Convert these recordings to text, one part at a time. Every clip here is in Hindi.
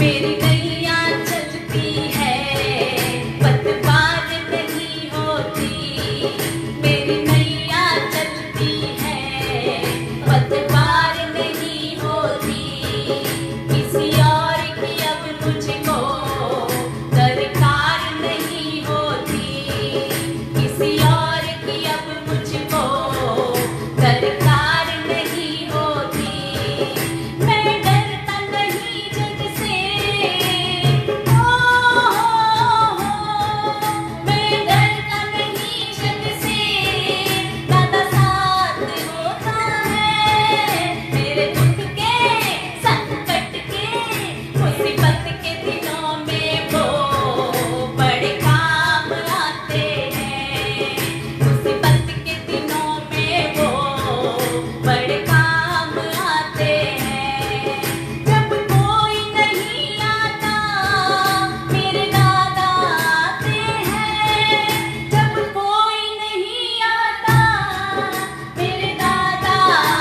मेरी नैया चलती है, पतवार नहीं होती। मेरी नैया चलती है, पतवार नहीं होती। किसी और की अब मुझको दरकार नहीं होती। किसी और की अब मुझको दरकार नहीं होती। मैं डरता नहीं जग से, मैं डरता नहीं जग से। दादा साथ होता है, मेरे दुख के संकट के मुसीबत के दिनों में वो बड़े काम आते हैं। मुसीबत के दिनों में वो बड़े काम आते हैं। जब कोई नहीं आता मेरे दादा आते हैं। जब कोई नहीं आता मेरे दादा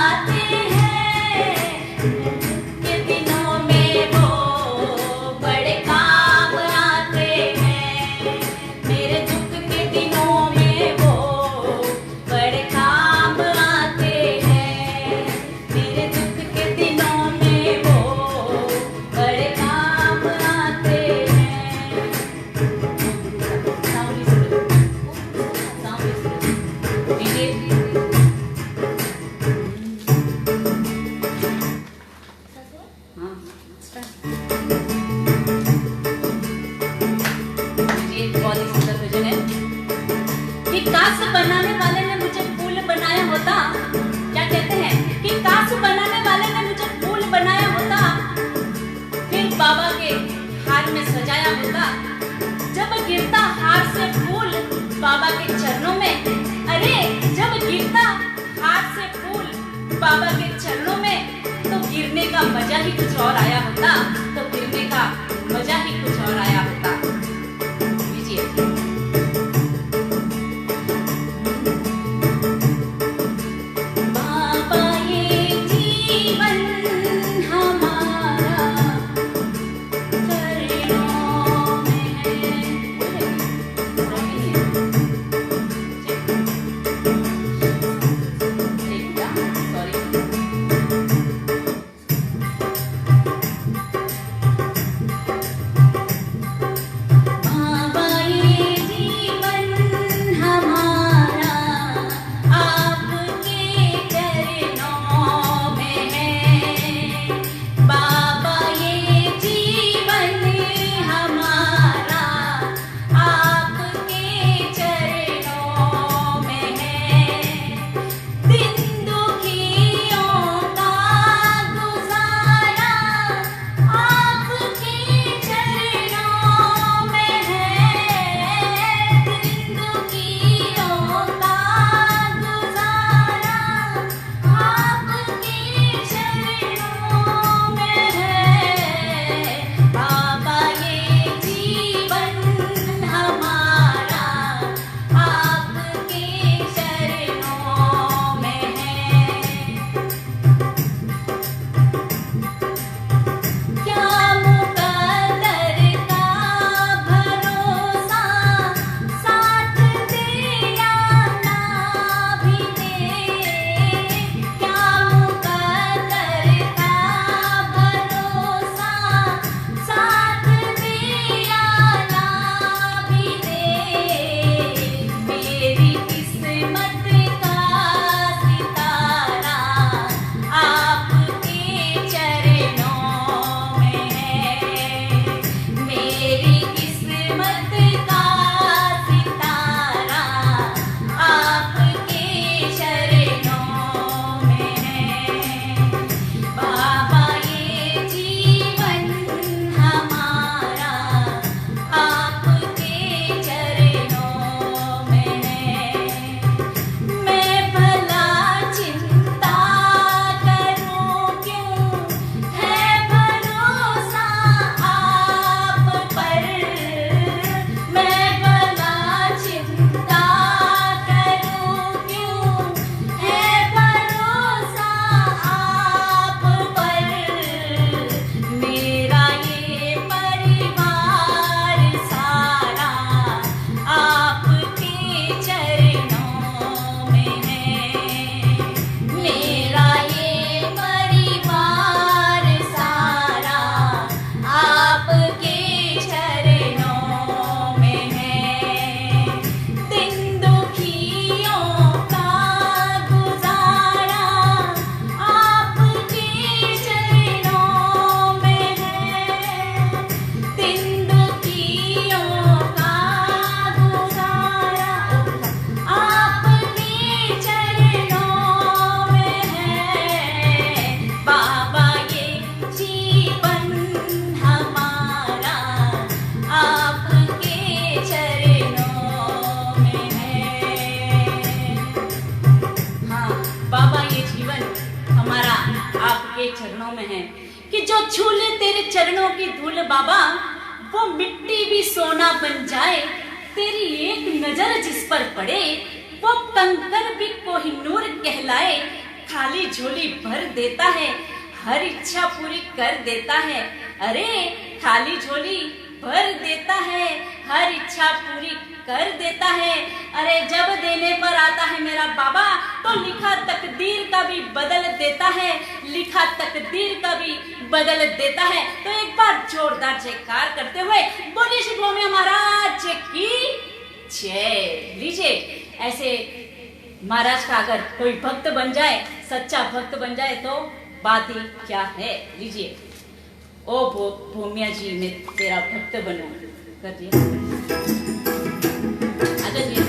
आते हैं। के दिनों में वो बड़े काम आते हैं। मेरे दुख के दिनों में वो बड़े काम आते हैं। मेरे दुख के दिनों में वो बड़े काम आते हैं। साउंड सुनो, साउंड सुनो, डीजे। हाँ, स्टार्ट। ये बहुत ही सुंदर भजन है। कि काश बनाने वाले ने मुझे फूल बनाया होता। क्या कहते हैं कि काश बनाने वाले ने मुझे फूल बनाया होता, फिर बाबा के हार में सजाया होता। जब गिरता हार से फूल बाबा के चरणों में, अरे जब गिरता हार से फूल बाबा के चरणों में, तो गिरने का मजा ही कुछ और आया होता। तो गिरने का मजा ही कुछ और आया होता। लीजिए। बाबा ये जीवन हमारा चरणों में है। सॉरी। पंक्तियों में है कि जो छू ले तेरे चरणों की धूल बाबा, वो मिट्टी भी सोना बन जाए। तेरी एक नजर जिस पर पड़े, वो कंकर भी कोहिनूर कहलाए। खाली झोली भर देता है, हर इच्छा पूरी कर देता है। अरे खाली झोली भर देता है, हर इच्छा पूरी कर देता है। अरे जब देने पर आता है मेरा बाबा, तो लिखा तकदीर का भी बदल देता है, लिखा तकदीर का भी बदल देता है। तो एक बार जोरदार जयकार करते हुए बोलिए श्री भोमिया महाराज की जय। लीजिए, ऐसे महाराज का अगर कोई भक्त बन जाए, सच्चा भक्त बन जाए, तो बात ही क्या है। लीजिए, ओ भोमिया जी मैं तेरा भक्त बनूं, कर दिया। आगे जी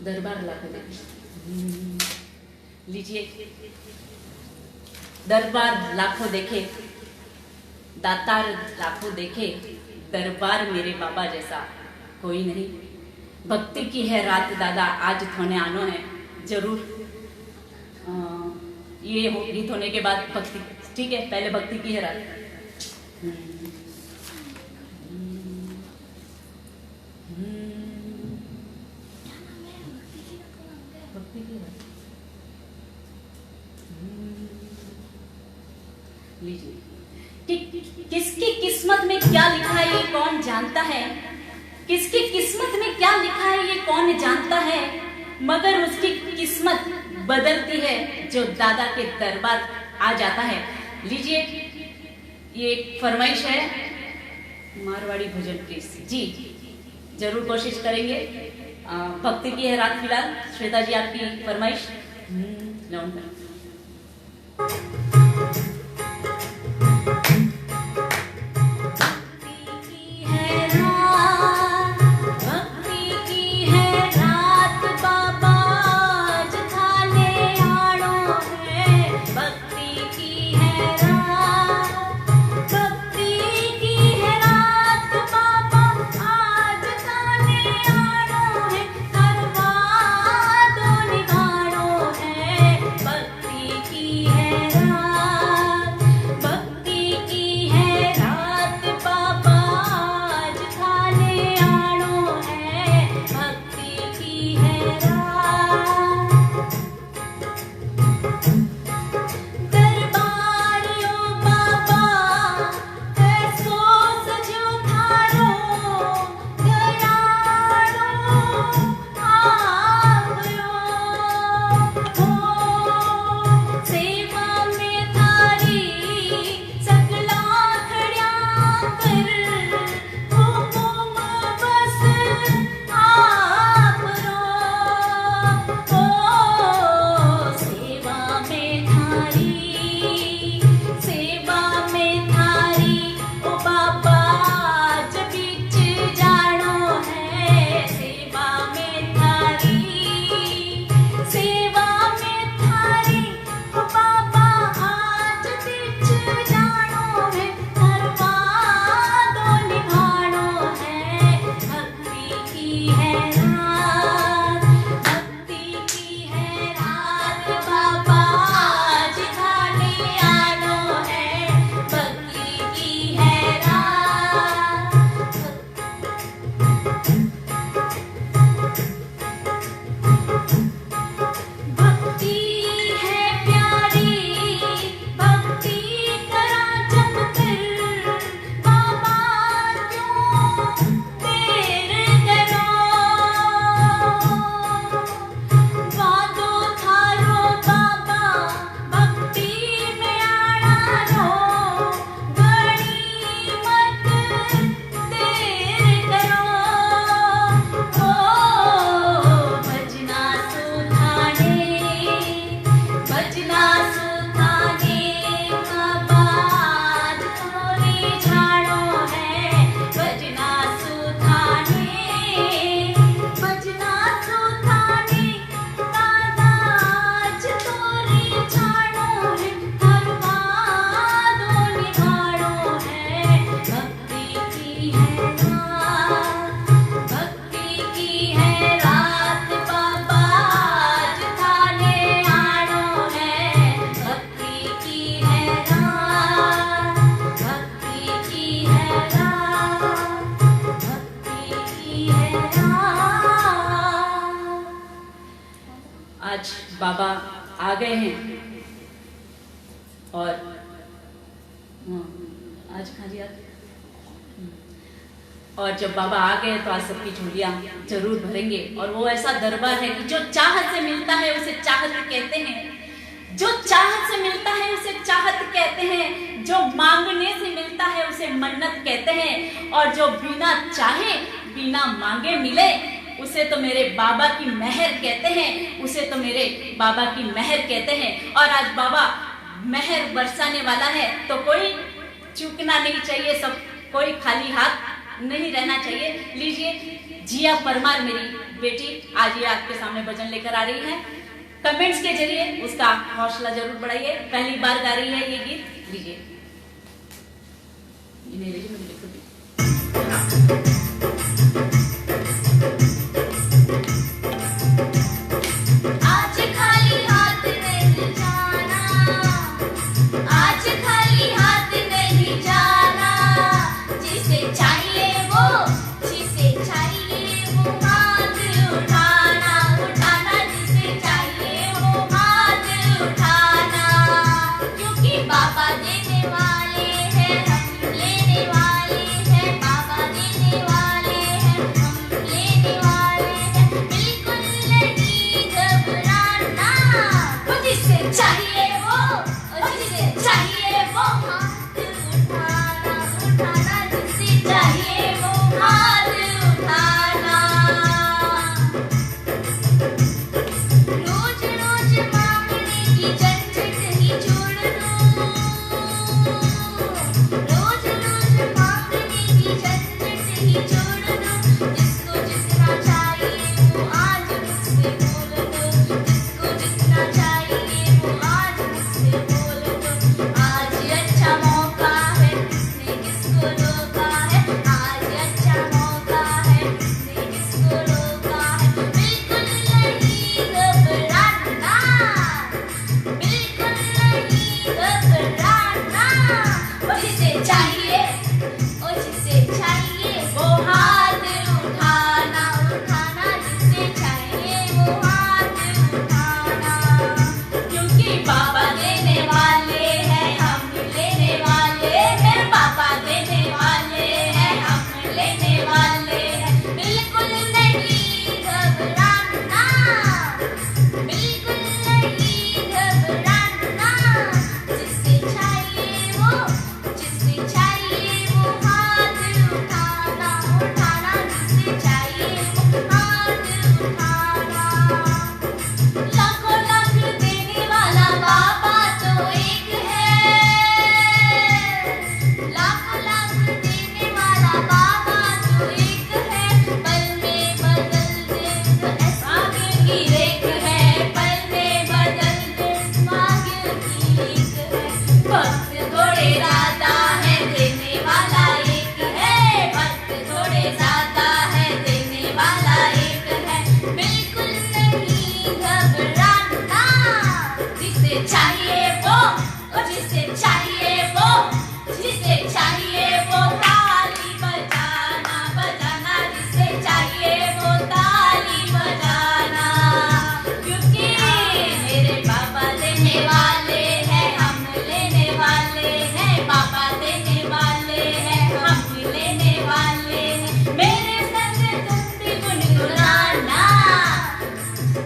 दरबार लाखों देखे, लीजिए दरबार लाखों देखे, दातार लाखों देखे, दरबार मेरे बाबा जैसा कोई नहीं। भक्ति की है रात दादा आज थोने आनो है जरूर। ये गीत होने के बाद भक्ति, ठीक है, पहले भक्ति की है रात। लीजिए कि किसकी किस्मत में क्या लिखा है ये कौन जानता है, किसकी किस्मत में क्या लिखा है ये कौन जानता है, मगर उसकी किस्मत बदलती है जो दादा के दरबार आ जाता है। लीजिए ये एक फरमाइश है मारवाड़ी भजन प्लीज जी, जरूर कोशिश करेंगे। भक्ति की है रात फिलहाल। श्वेता जी आपकी फरमाइश लाउन करें। आज बाबा आ गए हैं और आज खा लिया। और जब बाबा आ गए तो आज सबकी झोलियां जरूर भरेंगे। और वो ऐसा दरबार है कि जो चाहत से मिलता है उसे चाहत कहते हैं, जो चाहत से मिलता है उसे चाहत कहते हैं, जो मांगने से मिलता है उसे मन्नत कहते हैं, और जो बिना चाहे बिना मांगे मिले उसे तो मेरे बाबा की मेहर कहते हैं, उसे तो मेरे बाबा की मेहर कहते हैं। और आज बाबा मेहर बरसाने वाला है तो कोई चूकना नहीं चाहिए, सब कोई खाली हाथ नहीं रहना चाहिए। लीजिए जिया परमार मेरी बेटी आज ये आपके सामने भजन लेकर आ रही है। कमेंट्स के जरिए उसका हौसला जरूर बढ़ाइए। पहली बार गा रही है ये गीत। लीजिए बाबा देने वाला जिसे चाहिए वो ताली बजाना बजाना, जिसे चाहिए वो ताली बजाना। क्योंकि मेरे बाबा देने वाले हैं, हम लेने वाले हैं, बाबा देने वाले हैं, हम लेने वाले हैं। मेरे संग तुम भी गुनगुनाना,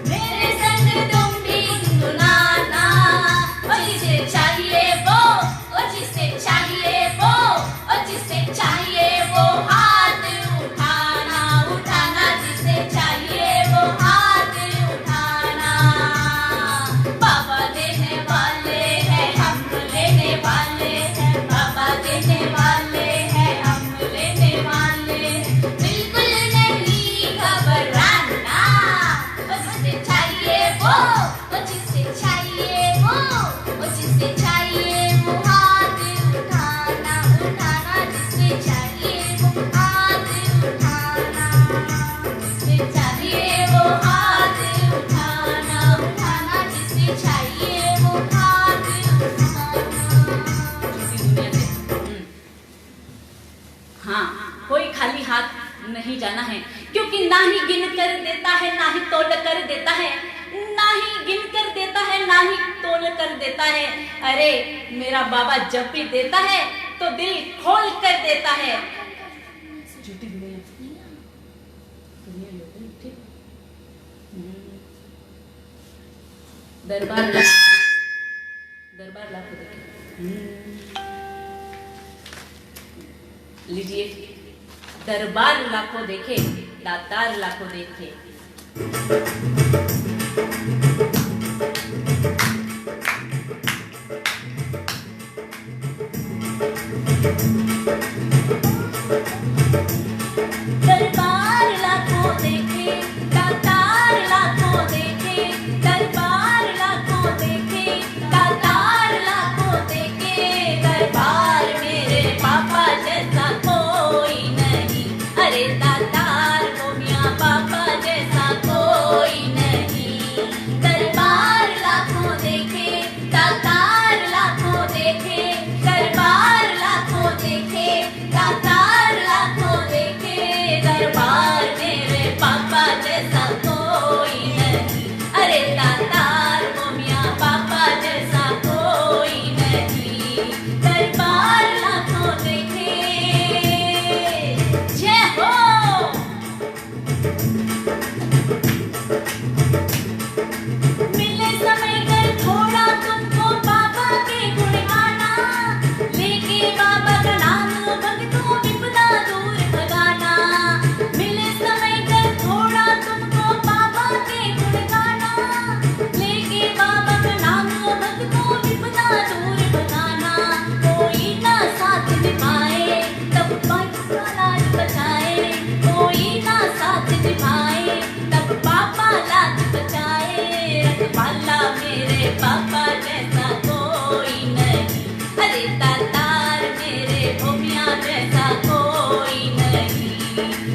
मेरे संग तुम भी गुनगुनाना। ओ जिसे चाहिए वो, ओ जिसे चाहिए वो, ओ जिसे चाहिए वो हाथ उठाना उठाना, जिसे चाहिए वो हाथ उठाना। बाबा देने वाले हैं, हम लेने वाले हैं, बाबा देने वाले हैं, हम लेने वाले हैं। बिल्कुल नहीं घबराना, ओ जिसे चाहिए वो, ओ जिसे चाहिए वो, ओ जिसे चाहिए वो हाथ उठाना उठाना, जिसे चाहिए वो हाथ उठाना, जिसे चाहिए वो हाथ उठाना उठाना, जिसे चाहिए वो हाथ उठाना। हाँ, कोई खाली हाथ नहीं जाना है, क्योंकि ना ही गिन कर देता है, ना ही तोल कर देता है, ना ही गिन कर देता है, ना ही तोल कर देता है। अरे मेरा बाबा जब भी देता है तो दिल खोल कर देता है। झूठी दुनिया लोग, ठीक? दरबार लाखों देखे। लीजिए, दरबार लाखों देखे, दातार लाखों देखे। दरबार लाखों देखे, दातार लाखों देखे, दरबार लाखों देखे, दातार लाखों देखे। दरबार मेरे पापा जैसा कोई नहीं, अरे दातार को मियाँ पापा जैसा कोई नहीं। दरबार लाखों देखे, दातार लाखों देखे, दरबार लाखों देखे, दातार लाखों देखे। दरबार मेरे पापा जैसा कोई नहीं, अरे दातार को मियाँ पापा जैसा कोई नहीं। दरबार लाखों देखे। जय हो। मिले समय कर थोड़ा तुमको बाबा के गुण गाना, लेके बाबा का नाम भक्तों विपदा दूर भगाना। मिले समय कर थोड़ा तुमको बाबा के गुण गाना, लेके बाबा का नाम भक्तों विपदा दूर भगाना। कोई ना साथ निभाए तब पापा लाज बचाए, कोई ना साथ निभाए तब पापा लाज बचाए। रखवाला मेरे पापा जैसा कोई नहीं, अरे दातार मेरे भोमिया जैसा कोई नहीं।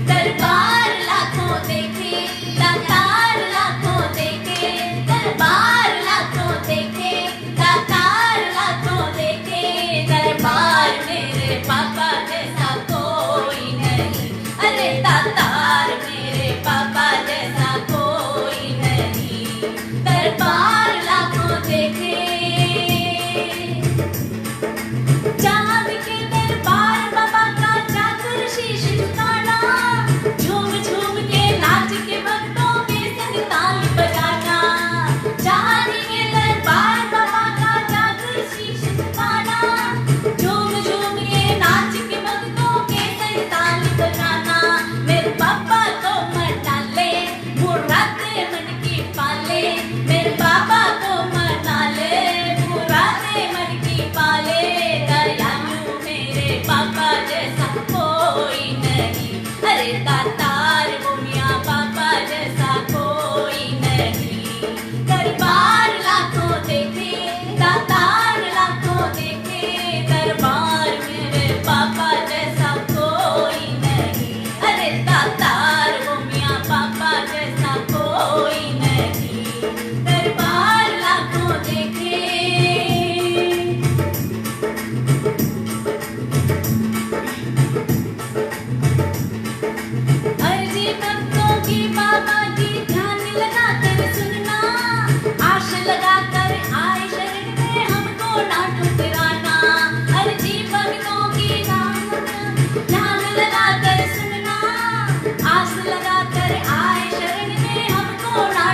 दरबार लाखों देखे, दातार लाखों देखे, दरबार लाखों देखे, दातार लाखों देखे। दरबार मेरे पापा जैसा कोई नहीं, अरे दातार मेरे पापा जैसा कोई नहीं।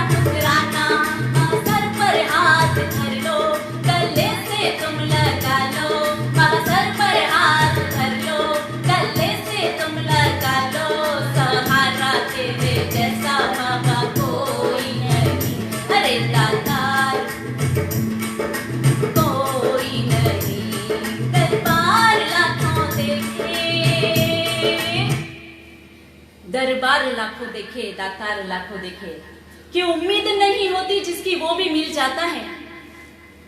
ठुकराना, सर पर हाथ धर लो, गले से तुम लगा लो, सर पर हाथ धर लो, गले से तुम लगा लो, सहारा तेरे जैसा बाबा कोई नहीं, अरे दातार कोई नहीं, दरबार लाखों देखे, दरबार लाखों देखे, दातार लाखों देखे, कि उम्मीद नहीं होती जिसकी वो भी मिल जाता है।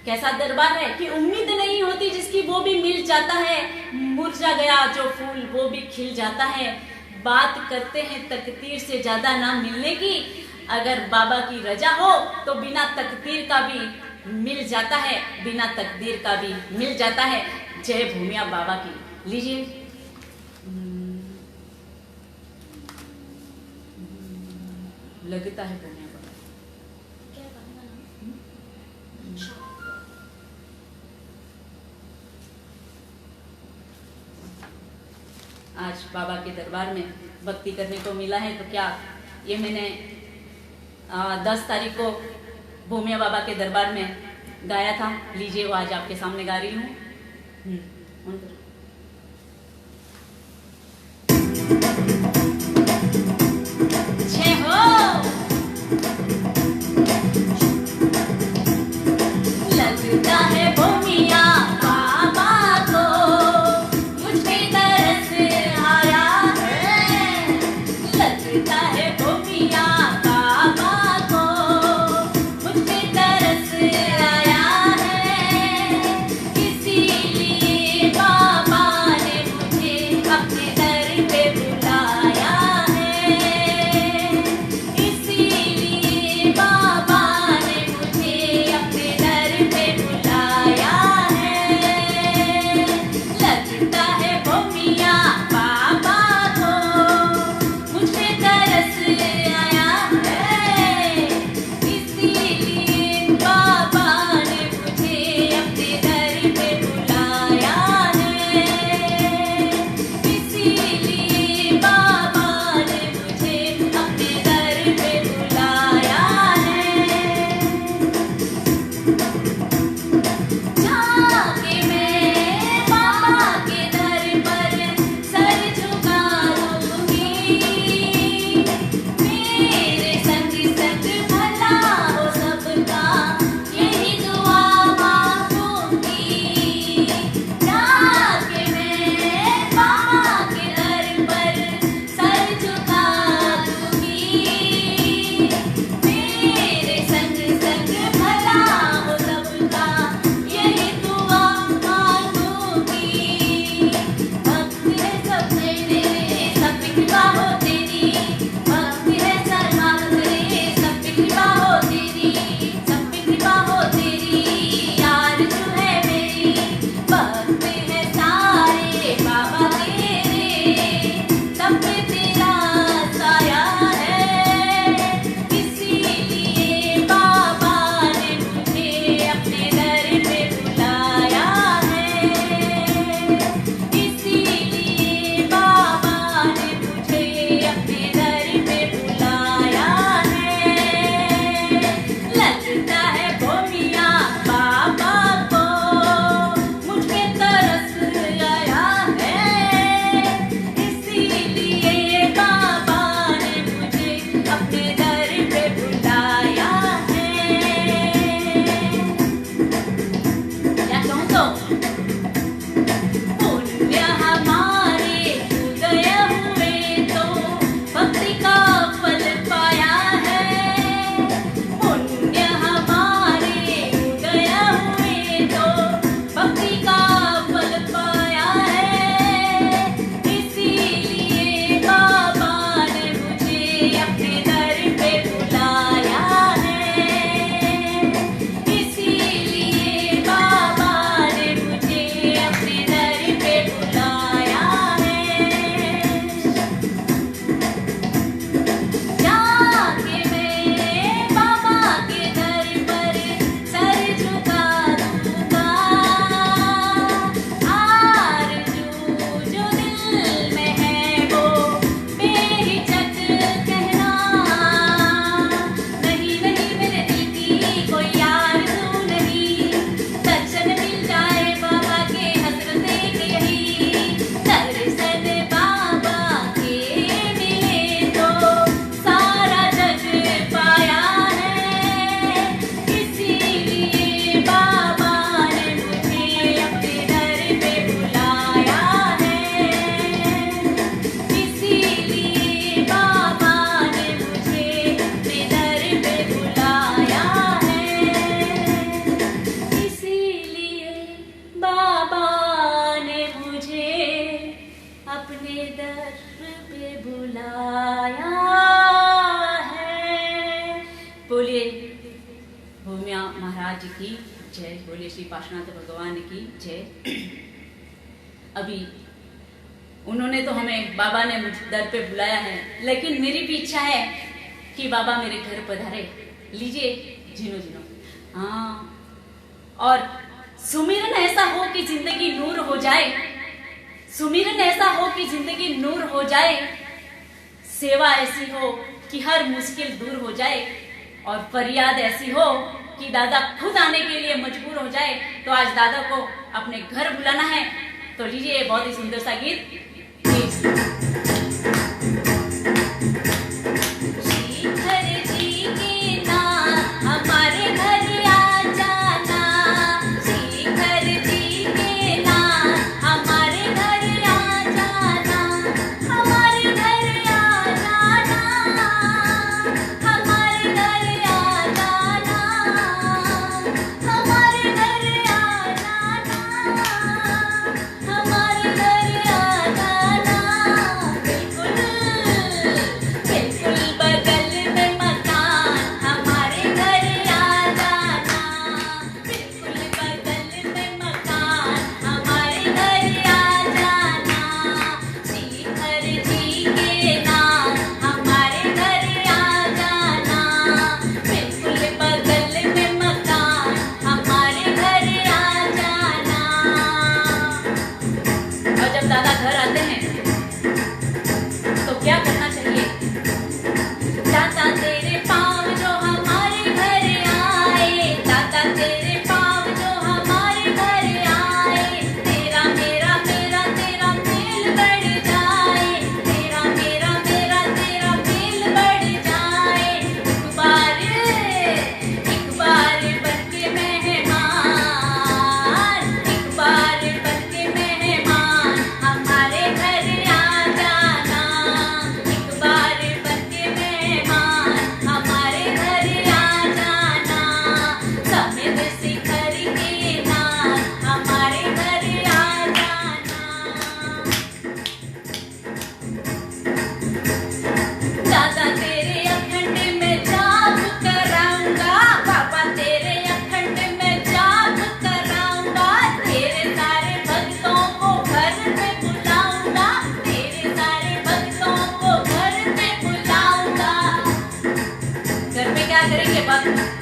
कैसा दरबार है कि उम्मीद नहीं होती जिसकी वो भी मिल जाता है, मुरझा गया जो फूल वो भी खिल जाता है। बात करते हैं तकदीर से ज्यादा ना मिलने की, अगर बाबा की रजा हो तो बिना तकदीर का भी मिल जाता है, बिना तकदीर का भी मिल जाता है। जय भूमिया बाबा की। लीजिए लगता है भूमिया बाबा। आज बाबा के दरबार में भक्ति करने को मिला है, तो क्या ये मैंने 10 तारीख को भूमिया बाबा के दरबार में गाया था। लीजिए वो आज आपके सामने गा रही हूँ। जय हो। लगता है भूमिया बाबा को मुझ पे तरस आया है, लगता है भूमिया बाबा को मुझ पे तरस आया है, इसीलिए बाबा बोलिए भूमिया महाराज की जय, बोलिए श्री पार्श्वनाथ भगवान की जय। अभी उन्होंने तो हमें, बाबा ने मुझ दर पे बुलाया है, लेकिन मेरी भी इच्छा है कि बाबा मेरे घर पधारे। लीजिए जिनो जिनो। हाँ, और सुमिरन ऐसा हो कि जिंदगी नूर हो जाए, सुमिरन ऐसा हो कि जिंदगी नूर हो जाए, सेवा ऐसी हो कि हर मुश्किल दूर हो जाए, और फरियाद ऐसी हो कि दादा खुद आने के लिए मजबूर हो जाए। तो आज दादा को अपने घर बुलाना है, तो लीजिए बहुत ही सुंदर सा गीत।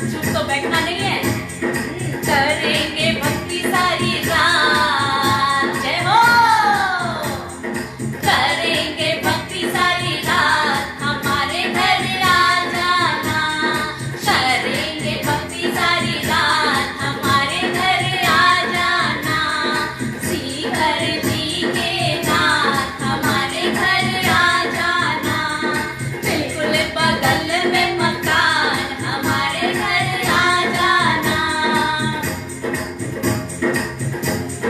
चुप तो बैठना नहीं है, करेंगे भक्ति सारी रात। जय हो, करेंगे भक्ति सारी रात, हमारे घर आ जाना। करेंगे भक्ति सारी रात, हमारे घर आ जाना। श्रीहर जी के नाथ हमारे घर आ जाना। बिल्कुल बगल में मकान, हमारे घर आ जाना।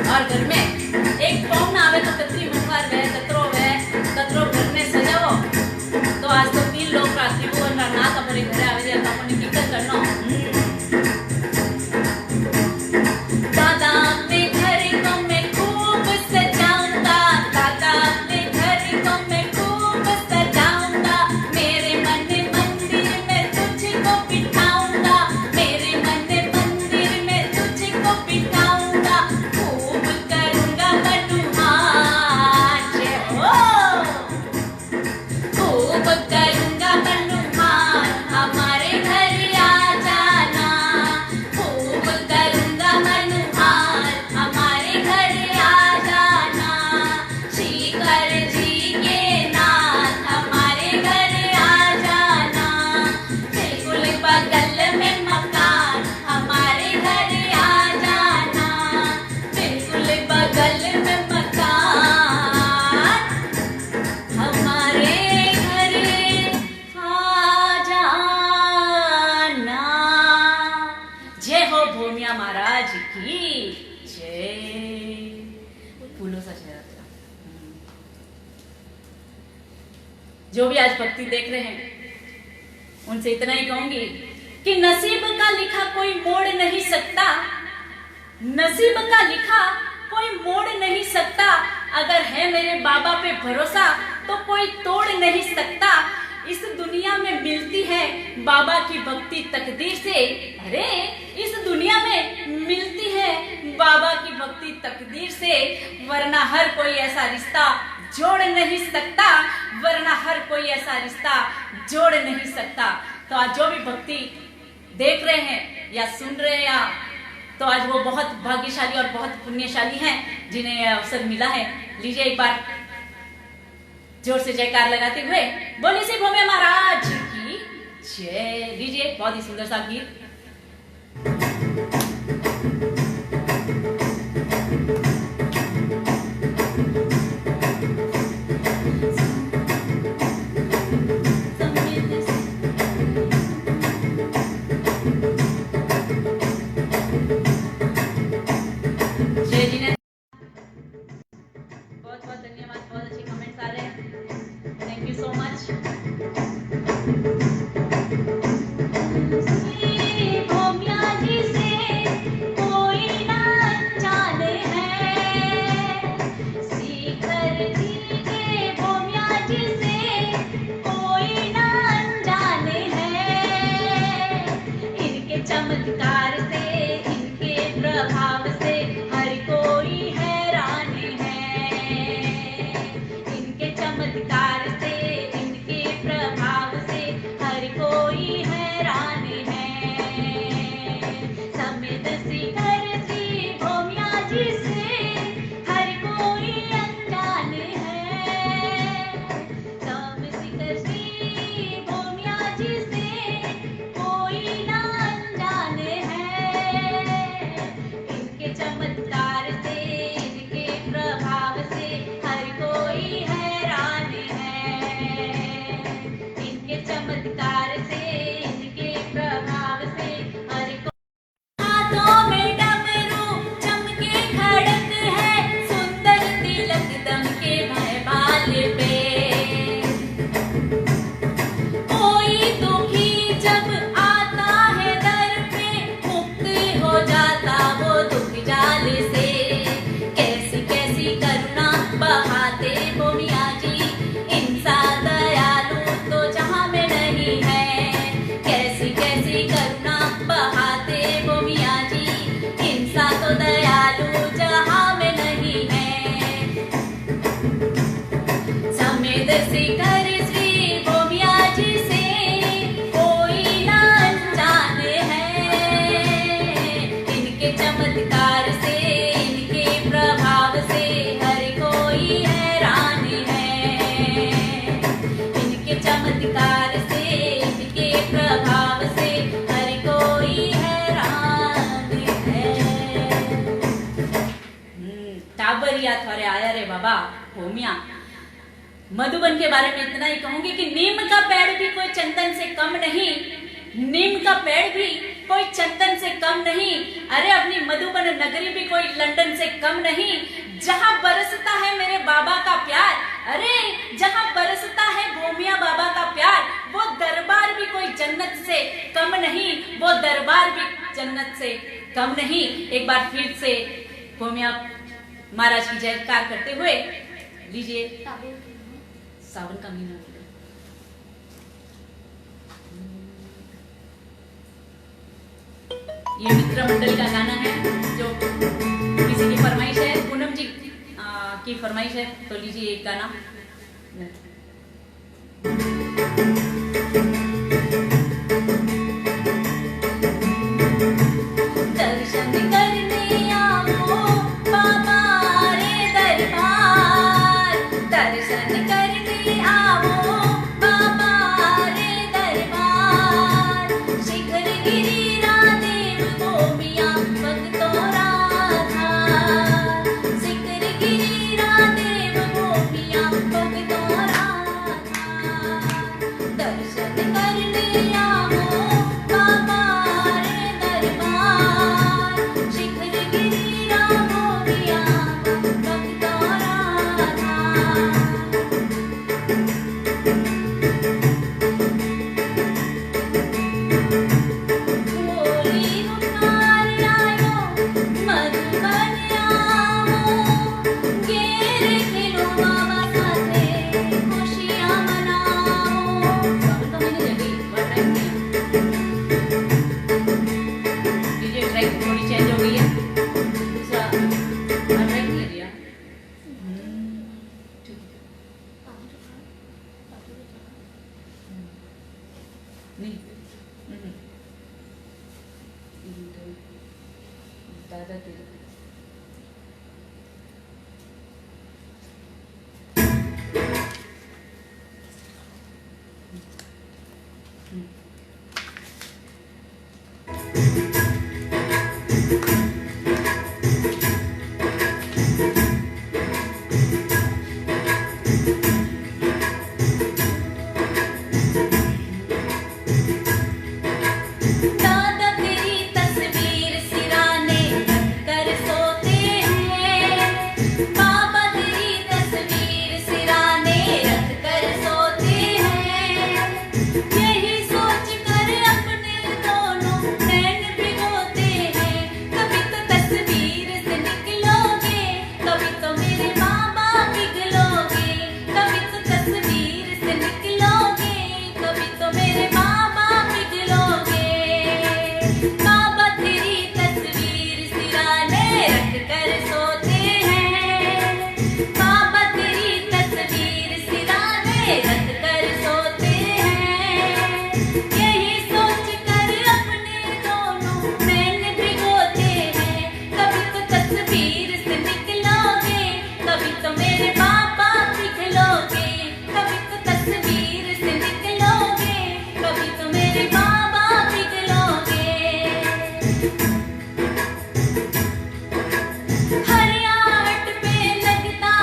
और घर में एक पौन आवे तो कतरी मुखार वे कतरो घर में सजावो। तो आज तो 3 लोग रात्रि को नाथ अपने घर आवे दे, तो अपने कीर्तन करनो। दादा अपने घर को मैं खूब सजाऊंगा, दादा अपने घर को मैं खूब सजाऊंगा। मेरे मन मंदिर में तुझको बिठाऊंगा, मेरे मन मंदिर में तुझको बिठाऊंगा। खूब करूंगा मनुहार, जय हो, खूब करूंगा मनुहार, हमारे घर आ जाना। खूब करूंगा मनुहार, हमारे घर आ जाना। श्रीकर जी के नाथ हमारे घर आ जाना। बिल्कुल बगल में मकान, हमारे घर आ जाना। बिल्कुल बगल में मकान, हमारे घर आ जाना। जय हो भूमिया महाराज की जय। फूलों सा चेहरा था। जो भी आज भक्ति देख रहे हैं उनसे इतना ही कहूंगी कि नसीब का लिखा कोई मोड़ नहीं सकता, नसीब का लिखा कोई मोड़ नहीं सकता। अगर है मेरे बाबा पे भरोसा तो कोई तोड़ नहीं सकता। इस दुनिया दुनिया में मिलती है बाबा की भक्ति तकदीर से। अरे इस दुनिया में मिलती है बाबा की भक्ति तकदीर से, वरना हर कोई ऐसा रिश्ता जोड़ नहीं सकता, वरना हर कोई ऐसा रिश्ता जोड़ नहीं सकता। तो आज जो भी भक्ति देख रहे हैं या सुन रहे हैं या तो आज वो बहुत भाग्यशाली और बहुत पुण्यशाली हैं जिन्हें यह अवसर मिला है। लीजिए एक बार जोर से जयकार लगाते हुए बोले श्री भोमिया महाराज की जय। लीजिए बहुत ही सुंदर सा गीत। बहुत बहुत धन्यवाद, बहुत अच्छे कमेंट्स आ रहे हैं, thank you so much. Bhomiya ji से कोई ना जाने है, सीकर जी के भोमिया जी से कोई ना जाने है। इनके चमत्कार से, इनके प्रभाव से हर कोई हैरान है। इनके चमत्कार से, इनके प्रभाव से हर कोई हैरान है। समेत शिखर श्री भोमिया जी से हर कोई अनजान है। सम शिखर श्री भोमिया जी से कोई ना अनजान है। इनके चमत्कार से, इनके प्रभाव से हर कोई हैरान है। इनके चमत्कार से, इनके प्रभाव से हर कोई। हाथों में डमरू चमके खड़क है, सुंदर तिलक दमके भय बाल पे। कोई दुखी जब आता है दर पे, मुक्त हो जाता वो दुख जाल से। कैसी कैसी करुणा बहाते भोमिया जी, इंसा दयालु तो जहां में नहीं है। कैसी कैसी करुणा बहाते भोमिया जी, इंसा तो दयालु जहां में नहीं है। समेत शिखर श्री भोमिया जी से कोई ना अनजान है। इनके चमत्कार से, इनके प्रभाव से हर कोई हैरान है। इनके चमत्कार से, इनके प्रभाव से हर कोई हैरान है। टाबरिया थोड़े आया रे बाबा भोमिया। मधुबन के बारे में इतना ही कहूंगी कि नीम का पेड़ भी कोई चंदन से कम नहीं, नीम का पेड़ भी कोई चंदन से कम नहीं। अरे अपनी मधुबन नगरी भी कोई लंदन से कम नहीं। जहां बरसता है मेरे बाबा का प्यार, अरे जहां बरसता है भोमिया बाबा का प्यार, वो दरबार भी कोई जन्नत से कम नहीं, वो दरबार भी जन्नत से कम नहीं। एक बार फिर से भोमिया महाराज की जयकार करते हुए लीजिए सावन का महीना। ये मित्र मंडल का गाना है जो किसी की फरमाइश है, पूनम जी की फरमाइश है, तो लीजिए एक गाना। दर्शन करने आओ बाबा रे दरबार, दर्शन करने आओ बाबा रे दरबार। शिखर गिरिरा देव भोमिया भक्तों राधार, शिखर गिरिरा देव भोमिया भक्तों राधार। दर्शन करने आओ बाबा रे दरबार, शिखर गिरिरा भोमिया भक्तों राधार। होली उतार आयो मधुबन आओ, घेरे खेलो बाबा साथे खुशियां मनाओ। दादा तेरे दादा तेरी तस्वीर सिराने रख कर सोते हैं, बाबा तेरी तस्वीर सिराने रख कर सोते हैं। यही सोच कर अपने दोनों नैन भिगोते हैं। कभी तो तस्वीर से निकलोगे, कभी तो मेरे बाबा पिघलोगे। कभी तो तस्वीर से निकलोगे, कभी तो मेरे बाबा पिघलोगे। बाबा तेरी तस्वीर सिराने रख कर सोते हैं, बाबा तेरी तस्वीर सिराने रख कर सोते हैं। यही सोच कर अपने दोनों नैन भिगोते हैं। कभी तो तस्वीर से निकलोगे, कभी तो मेरे बाबा पिघलोगे। कभी तो तस्वीर से निकलोगे, कभी तो मेरे बाबा पिघलोगे। हर आट पे लगता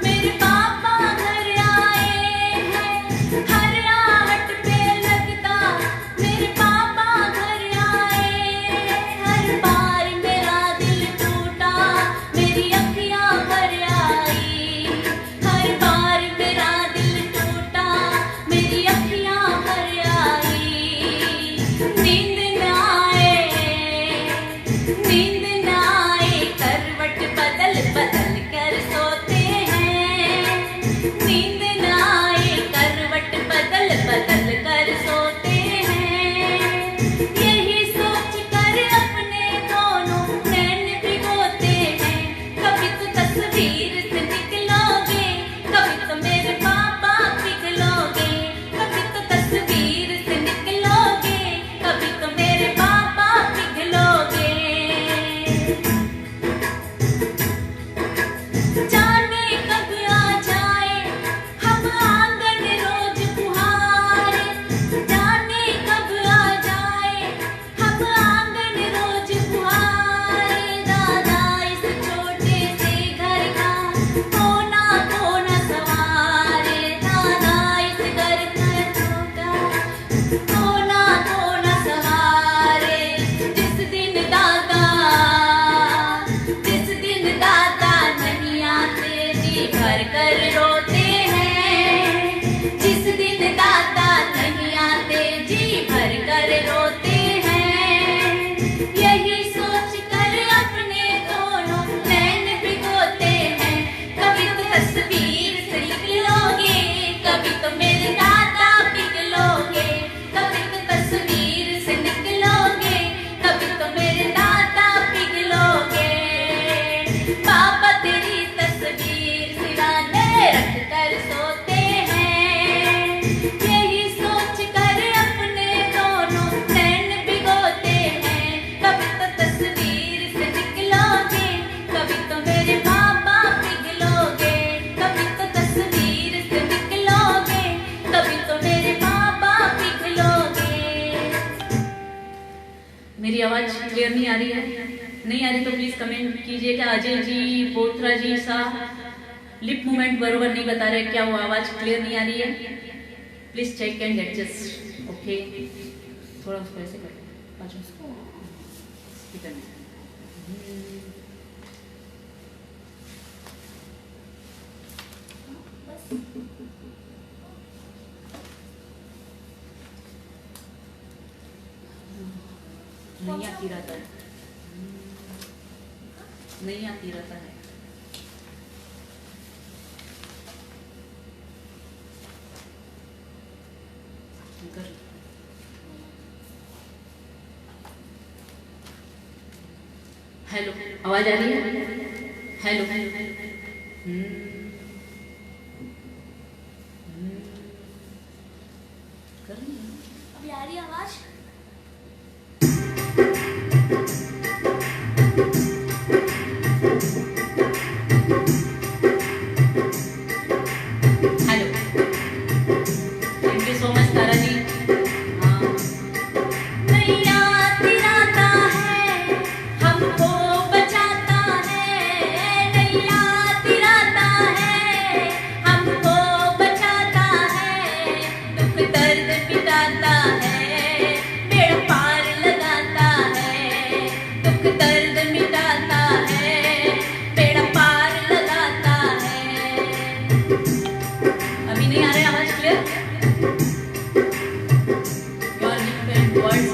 मेरे पापा घर आए हैं। हर आट पे लगता मेरे पापा घर आए हैं। हर बार मेरा दिल टूटा, मेरी अखियां भर आई। हर बार मेरा दिल टूटा, मेरी अखियां भर आई। नींद न आए, नींद न आए, करवट बदल बदल कर सोते हैं। नींद न आए, करवट बदल बदल कर सोते हैं। यही सोच कर अपने दोनों नैन भिगोते हैं। कभी तो तस्वीर से निकलोगे, कभी तो मेरे पापा पिघलोगे। कभी तो तस्वीर से निकलोगे, कभी तो मेरे पापा पिघलोगे। जाने कब आ जाए हम आंगन रोज बुहारे। जाने कब आ जाए हम आंगन रोज बुहारे। दादा इस छोटे से घर का कोना कोना सवारे। दादा इस घर का छोटा कोना कोना सवारे। जिस दिन दादा नहीं आते जी भर कर रोते हैं। जिस दिन दादा नहीं आते जी भर कर रोते हैं। यही सोच कर अपने दोनों नैन भिगोते हैं। कभी तो तस्वीर से निकलोगे, कभी तो मेरे दादा पिघलोगे। कभी तो तस्वीर से निकलोगे, कभी तो मेरे दादा पिघलोगे। बाबा तेरी तस्वीर सिराने रख कर सोते हैं। यही सोच कर अपने दोनों नैन भिगोते हैं। कभी तो तस्वीर से निकलोगे, कभी तो मेरे बाबा पिघलोगे। कभी तो तस्वीर से निकलोगे, कभी तो मेरे बाबा पिघलोगे। मेरी आवाज क्लियर नहीं आ रही है? नहीं आ रही तो प्लीज कमेंट कीजिएगा। अजय जी, बोथरा जी सा लिप मूवमेंट बरोबर नहीं बता रहे, क्या वो आवाज क्लियर नहीं आ रही है? Please check and adjust. Okay, थोड़ा उसको ऐसे कर बाजू स्पीकर में। नहीं आती रहता है, नहीं आती रहता है। हेलो, आवाज आ रही है? हेलो, कर रही है? अभी आ रही है आवाज?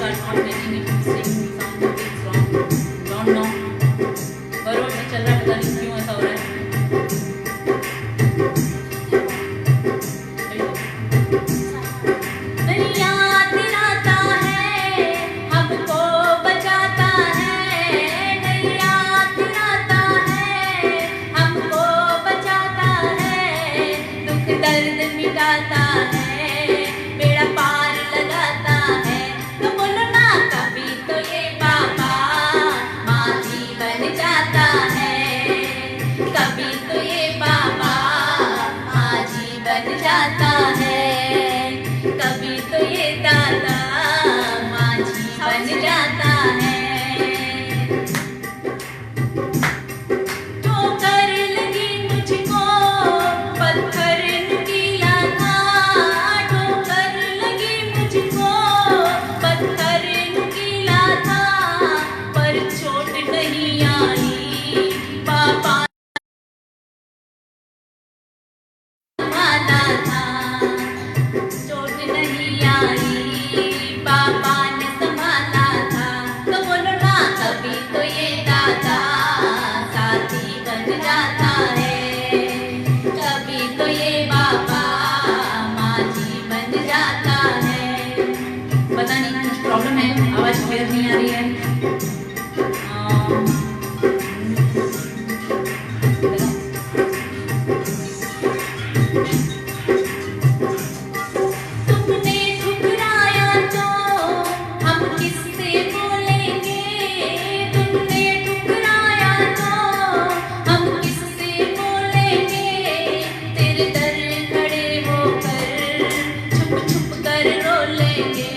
are not making it sing, something is wrong. Don't know. बरोबर नहीं चल रहा है, पता नहीं क्यों ऐसा हो रहा है. नहीं याद दिलाता है, हमको बचाता है. नहीं याद दिलाता है, हमको बचाता है. दुख दर्द मिटाता है, बेड़ा पार लगाता है. तो बोलो ना कभी तो ये बाबा माँ जी बन जाता है. कभी तो ये बाबा माँ जी बन जाता है. कभी तो ये दादा माँ जी बन जाता है. ठोकर लगी मुझको, पत्थर नुकीला था. ठोकर लगी मुझको, पत्थर नुकीला था. पर चोट नहीं आई, पापा संभाला था. चोट नहीं आई, पापा ने संभाला था. तो बोलो ना कभी तो ये दादा साथी बन जाता है. कभी तो ये बाबा माँ जी बन जाता है. पता नहीं कुछ प्रॉब्लम है, आवाज क्लियर नहीं आ रही है. तुमने ठुकराया तो हम किससे बोलेंगे. तुमने ठुकराया तो हम किससे बोलेंगे. तेरे दर खड़े होकर छुप छुप कर रो लेंगे.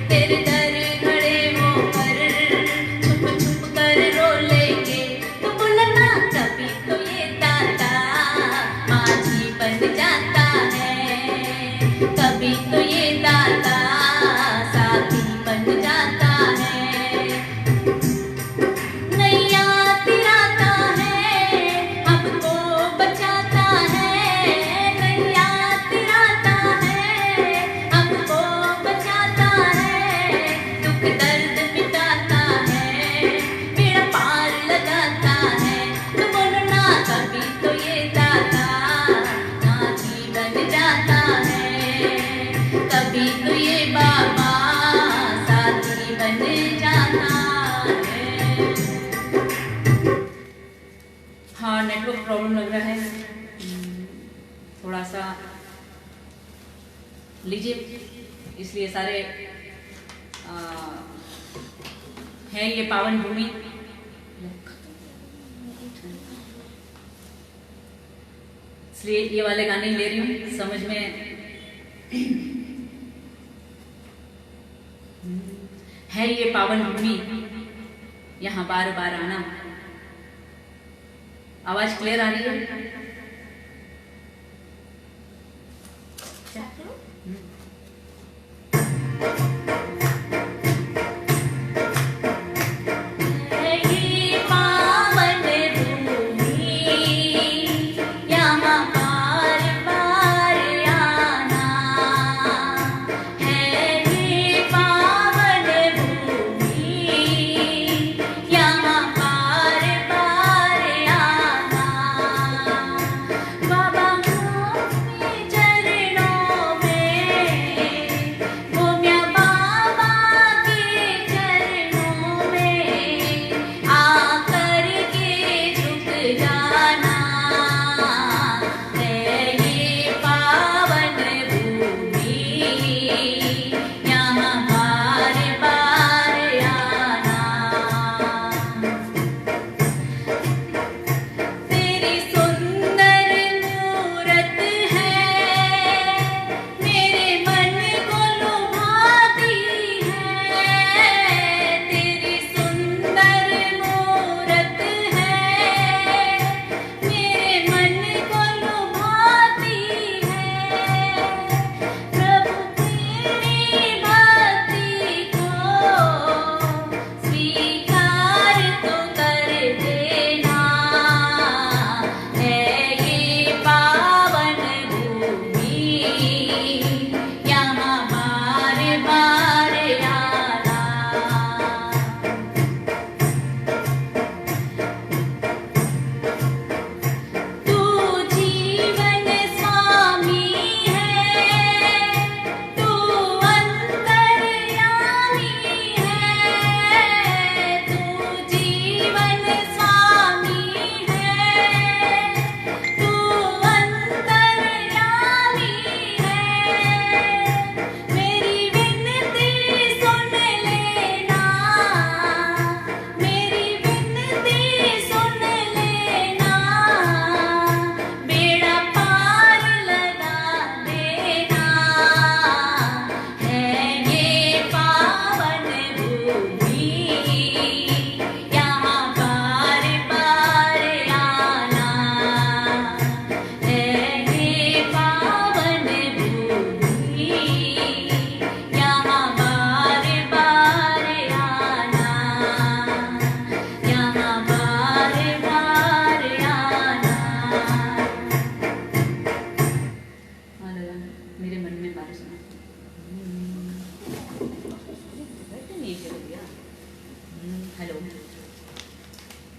तेरे दर खड़े होकर छुप छुप कर रो लेंगे. तो बोला ना कभी तो ये दादा माँ जी बन जाता है. कभी तो ये दादा साथी बन जाता है. नैया तिराता है, हमको बचाता है. नैया तिराता है, हमको बचाता है. दुख दर्द मिटाता है, बेड़ा पार लगाता है. तो बोलो ना कभी तो ये दादा माँ जी बन जाता है. कभी तो ये बाबा साथी बन जाता है. हाँ, नेटवर्क प्रॉब्लम लग रहा है. थोड़ा सा लीजिए, इसलिए सारे है ये पावन भूमि. इसलिए ये वाले गाने ले रही हूँ, समझ में. है ये पावन भूमि, यहाँ बार बार आना. आवाज क्लियर आ रही है. है ये पावन भूमि, यहाँ बार बार आना. है ये पावन भूमि, यहाँ बार बार आना.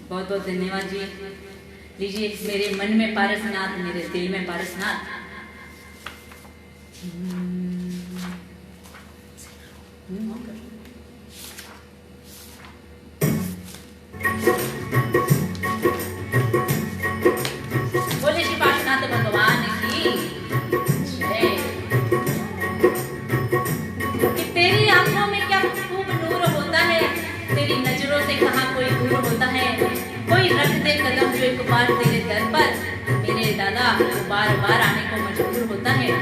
बहुत बहुत धन्यवाद जी। लीजिए, मेरे मन में पारसनाथ, मेरे दिल में पारसनाथ। बोले श्री पार्श्वनाथ भगवान की जय। कि तेरी आंखों में क्या खूब नूर होता है, तेरी नजरों से कहाँ कोई दूर होता है। कोई रख दे कदम जो एक बार तेरे दर पर, मेरे दादा वो बार बार आने को मजबूर होता है।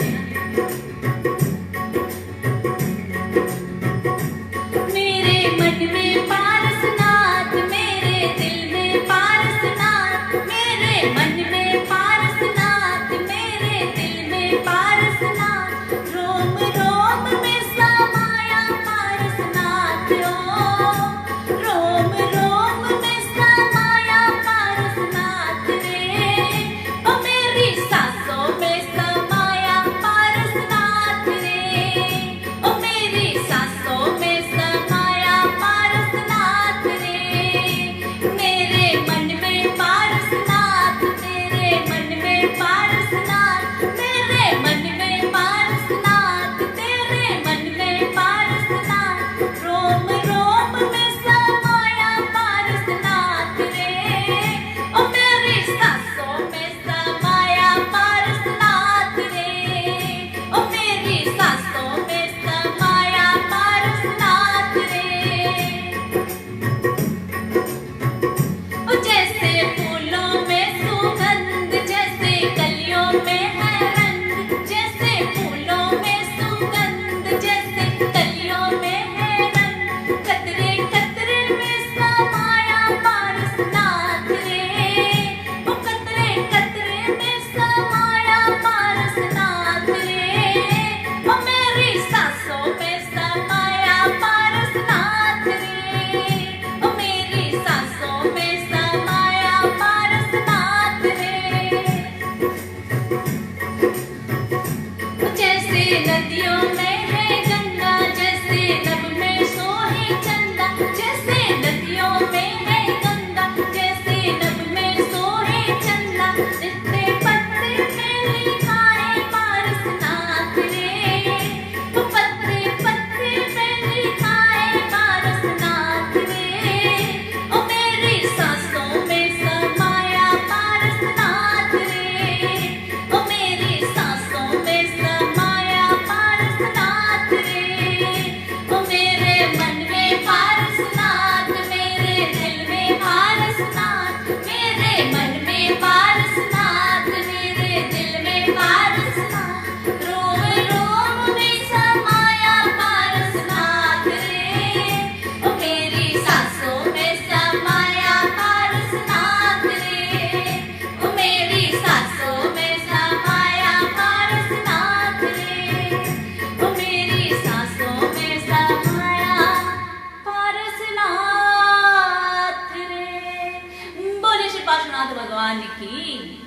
भगवान की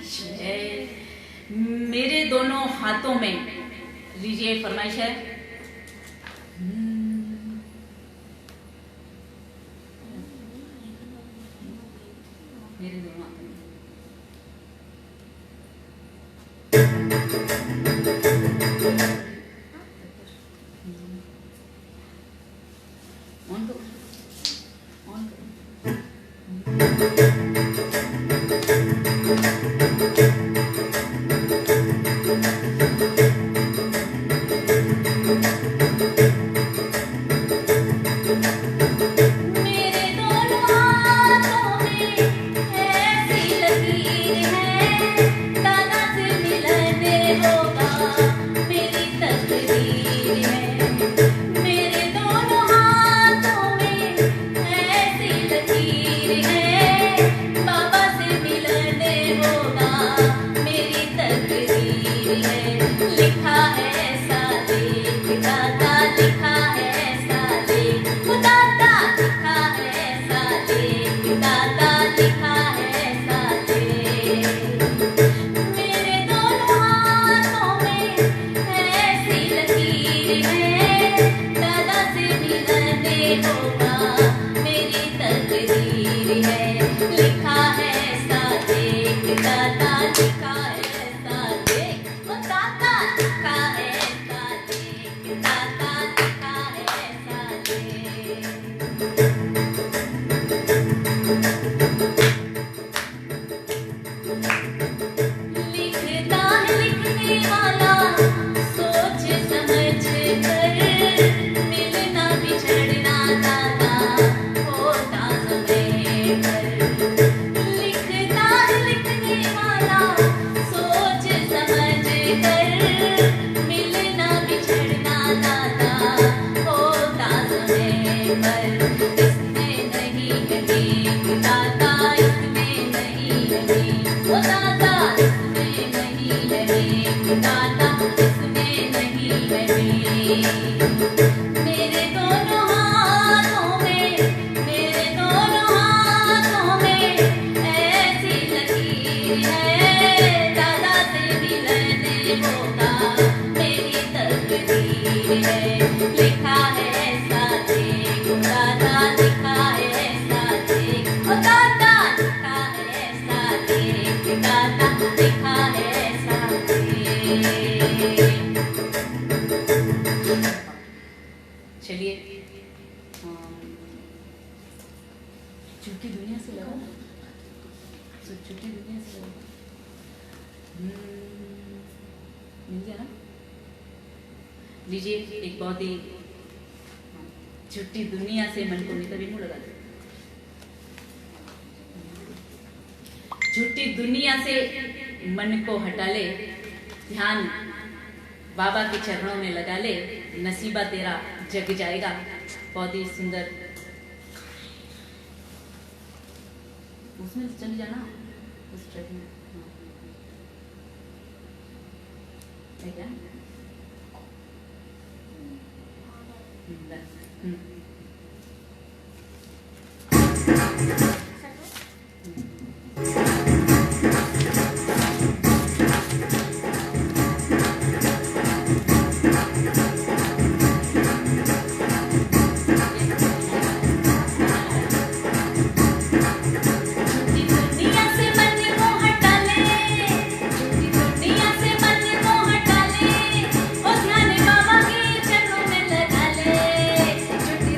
जय। मेरे दोनों हाथों में, लीजिए फरमाइश है, मेरे दोनों हाथों में ऑन करो, ऑन करो। ऐसी उम्र, इसमें नहीं है टेक दाता, इसमें नहीं है टेक, ओ दाता इसमें नहीं है टेक दाता, इसमें नहीं है टेक। मेरे दोनों हाथों में, मेरे दोनों हाथों में ऐसी लकीर है, दादा से मिलने को का मेरी तकदीर है। लिखा है ऐसा देख दादा, लिखा है ऐसा देख, ओ दादा लिखा है ऐसा देख दादा, लिखा है ऐसा देख। चलिए झूठी दुनिया से लगा, झूठी दुनिया से लगा, मिल गया ना। लीजिए एक बहुत ही झूठी दुनिया से मन को नहीं, कभी मुंह लगा दे। झूठी दुनिया से मन को हटा ले, ध्यान बाबा के चरणों में लगा ले, नसीबा तेरा जग जाएगा। बहुत ही सुंदर, उसमें चली जाना उस ट्रैक में है क्या? झूठी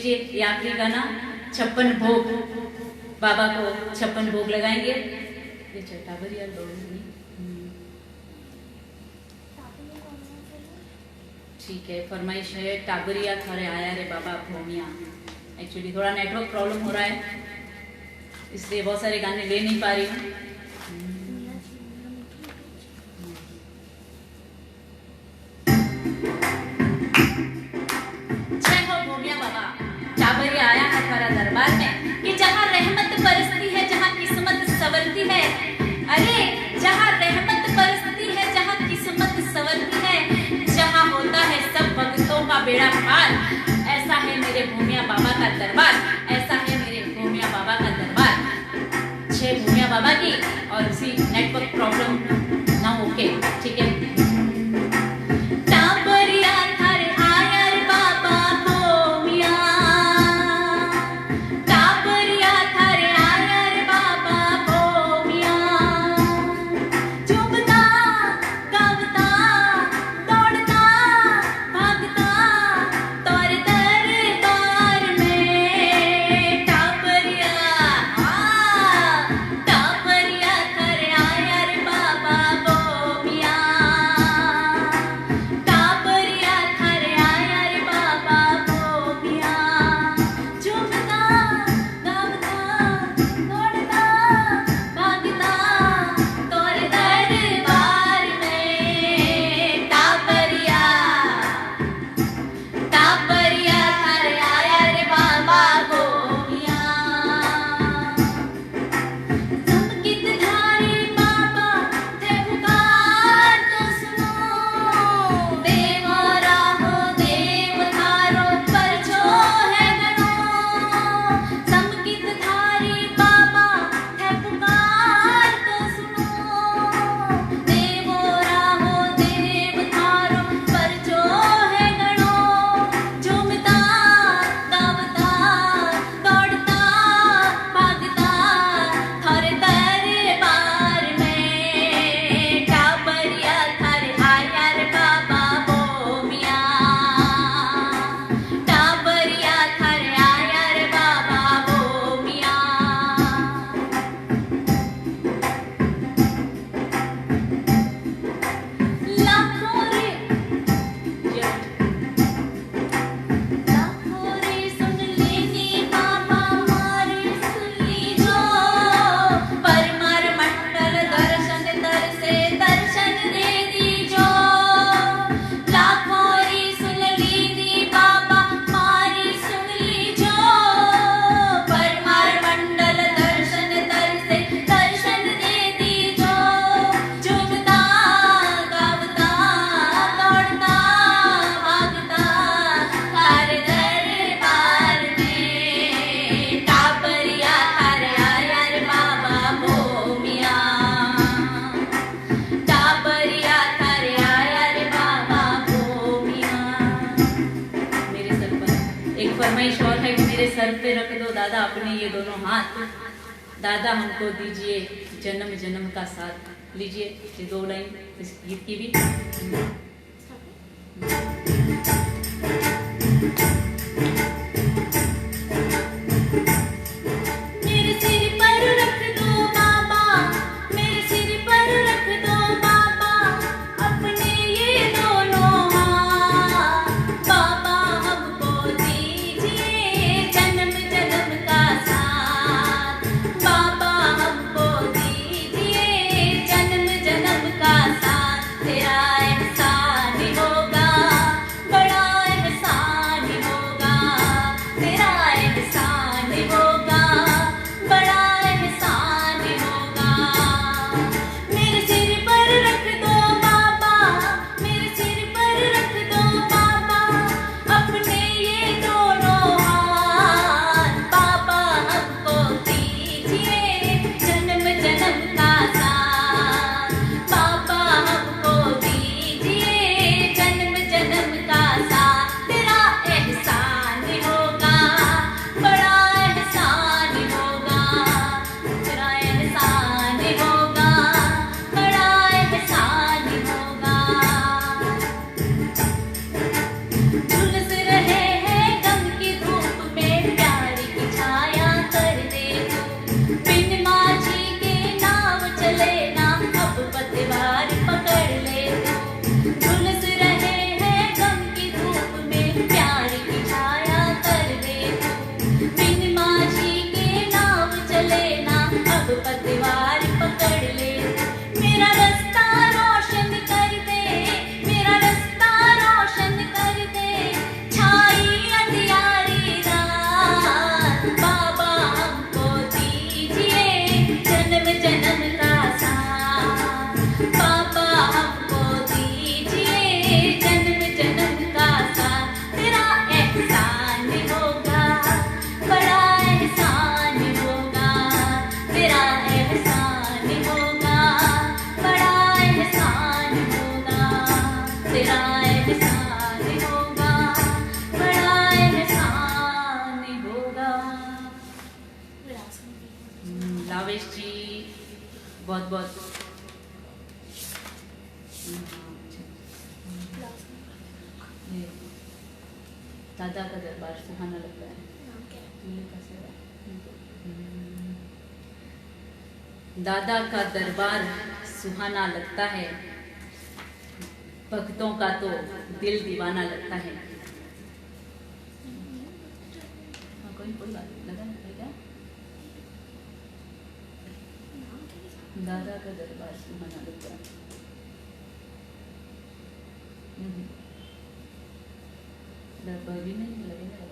लीजिए ये आखिरी गाना 56 भोग, बाबा को 56 भोग लगाएंगे। ये टाबर यार ठीक है, फरमाइश है टाबरिया थारे आया रे बाबा भूमिया। एक्चुअली थोड़ा नेटवर्क प्रॉब्लम हो रहा है, इसलिए बहुत सारे गाने ले नहीं पा रही हूँ। जय हो भूमिया बाबा, टाबरिया आया है थारा दरबार में कि जहाँ रहमत बरसती है, जहाँ किस्मत संवरती है। अरे जहाँ रहमत बरसती है, जहाँ किस्मत संवरती है, जहाँ होता है सब भक्तों का बेड़ा पार। ऐसा है मेरे भूमिया बाबा का दरबार, ऐसा है मेरे भूमिया बाबा का दरबार। जय भूमिया बाबा की। और उसी नेटवर्क प्रॉब्लम ना होके, ठीक है। टाबरिया थारे आया रे बाबा भूमिया, टाबरिया थारे आया रे बाबा भूमिया। झूमता गावता दौड़ता भागता तोरे दरबार में। टाबरिया टाबरिया थारे आया रे बाबा भूमिया, टाबरिया थारे आया रे बाबा भूमिया। झूमता गावता दौड़ता भागता तोरे दरबार में। टाबरिया टाबरिया थारे आया रे बाबा भूमिया। संगीत धारी बाबा थे पुकार तो सुनो, देव राहो देव धारो पर जो है गणो। संगीत धारी बाबा थे पुकार तो सुनो, देव राहो देव धारो पर जो है गणो। झूमता गावता दौड़ता भागता थारे दरबार में। टाबरिया थारे आया रे बाबा भूमिया, टाबरिया थारे आया रे बाबा भूमिया। लाखों रे लाखों रे सुन लेनी बाबा मारी सुनी जो। परमार मंडल दर्शन दरसे दर्शन दे दीजो। लाखों रे सुन लेनी बाबा मारी सुन लीजो। परमार मंडल दर्शन दरसे दर्शन दे दीजो। झूमता गावता दौड़ता भागता थारे दरबार में। टाबरिया थारे आया रे बाबा भूमिया, टाबरिया थारे आया रे बाबा भूमिया। मेरे सर पर एक फरमाइश और है कि मेरे सर पे रख दो दादा अपने ये दोनों हाथ। दादा हमको दीजिए जन्म जन्म का साथ। लीजिए ये 2 लाइन इस गीत की भी। मेरे सिर पर रख दो बाबा, मेरे सिर पर रख दो बाबा अपने ये दोनों हाथ। बाबा हमको दीजिए जन्म जन्म का साथ। बाबा हमको दीजिए जन्म जन्म का साथ। तेरा एहसान बहुत बहुत ये दादा का दरबार सुहाना लगता है। दादा का दरबार सुहाना लगता है, भक्तों का तो दिल दीवाना लगता है। कोई बात लगा क्या? दादा का दरबार सुहाना लगता है। डब्बा भी नहीं लगेगा।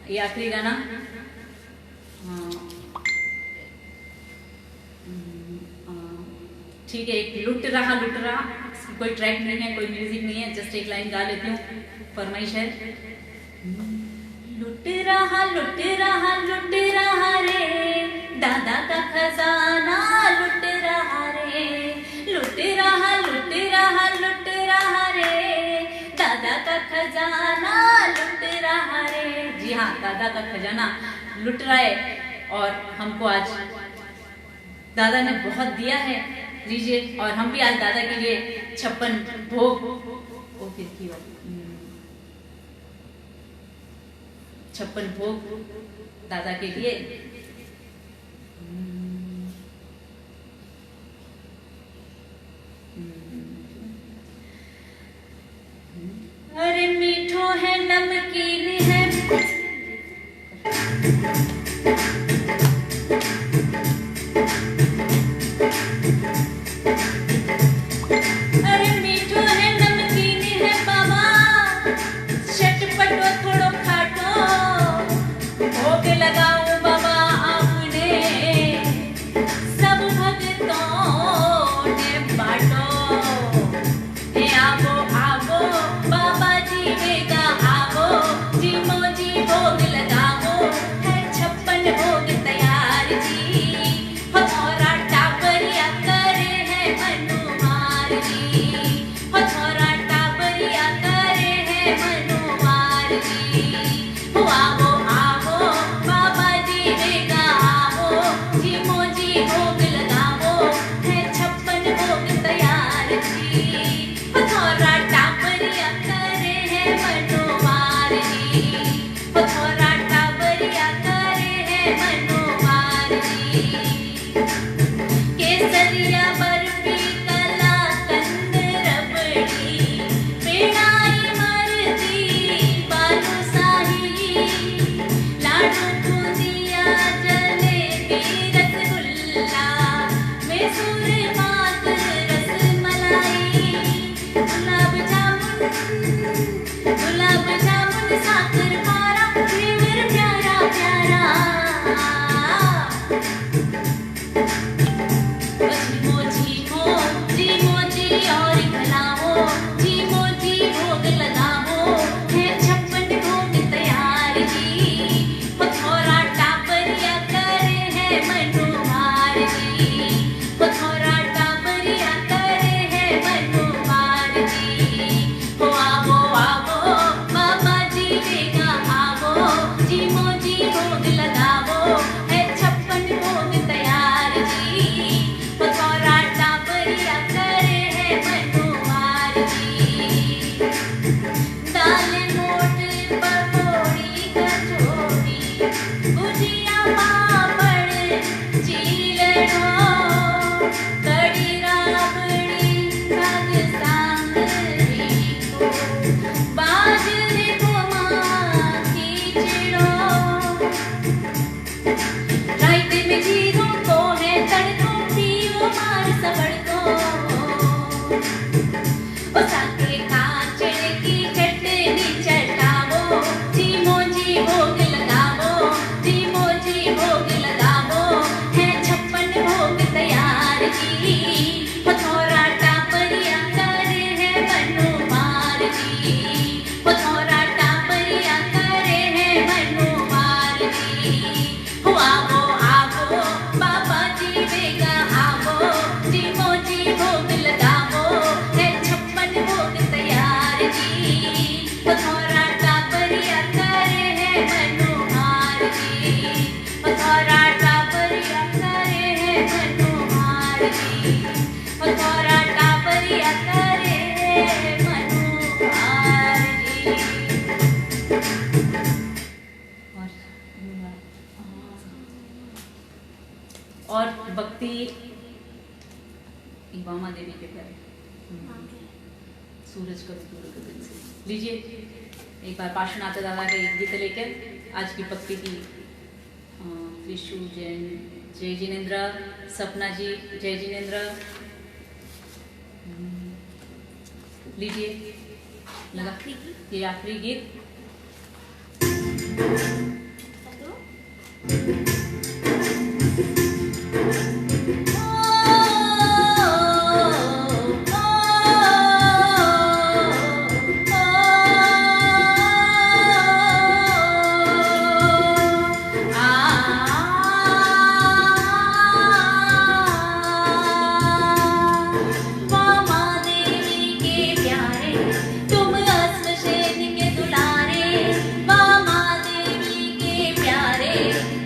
ये आखिरी गाना ठीक है। एक लुट रहा कोई ट्रैक नहीं है, कोई म्यूजिक नहीं है, जस्ट एक लाइन गा लेती हूँ, फरमाइश है। लुट रहा रे दादा का खजाना, लुट रहा रे, लुट रहा रे दादा का खजाना, लुट रहा रे। जी हाँ, दादा का खजाना लुट रहा है और हमको आज दादा ने बहुत दिया है, लीजिए। और हम भी आज दादा के लिए 56 भोग, ओ फिर की 56 भोग दादा के लिए। अरे मीठो है नमकीन है, अरे मीठो है नमकीन है बाबा, चटपटो थोड़ो खाटो, भोग लगाओ बाबा आपने, सब भक्तों ने बांटो। ए आवो आवो बाबा जी वेगा आवो, जी मोजी भोग लगावो, है 56 भोग तैयार जी, हथौरा टाबरिया करे है मनुमार जी, हथौरा टाबरिया करे है मनुमार जी। हो आवो आवो बाबा जी वेगा आवो, जी मोजी भोग लगावो, है 56 भोग तैयार जी, हथौरा टाबरिया करे है मनुमार जी, हथौरा टाबरिया करे है मनुमार जी। केसरिया बर्फी कलाकंद रबड़ी, पेड़ाई मरती बालूशाही, लाडू बूंदिया जलेबी रसगुल्ला, मैसूर पाक रसमलाई, गुलाब जामुन साकर पारा, घेवर प्यारा प्यारा। जीमो जी और खिलाओ, जीमो जी भोग लगाओ, है 56 भोग तैयार जी, हथौरा टाबरिया करे है मनुमार जी, हथौरा टाबरिया करे है मनुमार जी। हो आवो आवो बाबा जी वेगा आवो, जीमो जी भोग लगाओ, है 56 भोग तैयार जी, हथौरा टाबरिया करे है मनुमार जी। दाल मोट पकौड़ी कचौड़ी, गुजिया पापड़ चीलड़ो, कड़ी राबड़ी साग सांगरी को, बाजरे को माँ खींचड़ो, रायते में जीरो को है तड़को, पीओ मार सबड़को, ओ साके कांचड़े की चटनी चटावो, जीमो जी भोग लगावो, जीमो जी भोग लगावो, है 56 भोग तैयार जी, हथौरा टाबरिया करे है मनुमार जी, हथौरा टाबरिया करे है मनुमार जी। हो आवो आवो बाबा जी वेगा आवो, जीमो जी भोग लगावो, है 56 भोग तैयार जी, हथौरा टाबरिया करे है मनुमार जी, हथौरा टाबरिया करे है मनुमार जी, हथौरा टाबरिया करे है मनुमार जी। और भक्ति वामा देवी के प्यारे सूरज का दूर गगन से लीजिए एक बार पार्श्वनाथ दादा का एक गीत लेकर आज की भक्ति की विशु जैन, जय जिनेन्द्र, सपना जी जय जिनेन्द्र, लीजिए लगा ये आखिरी गीत।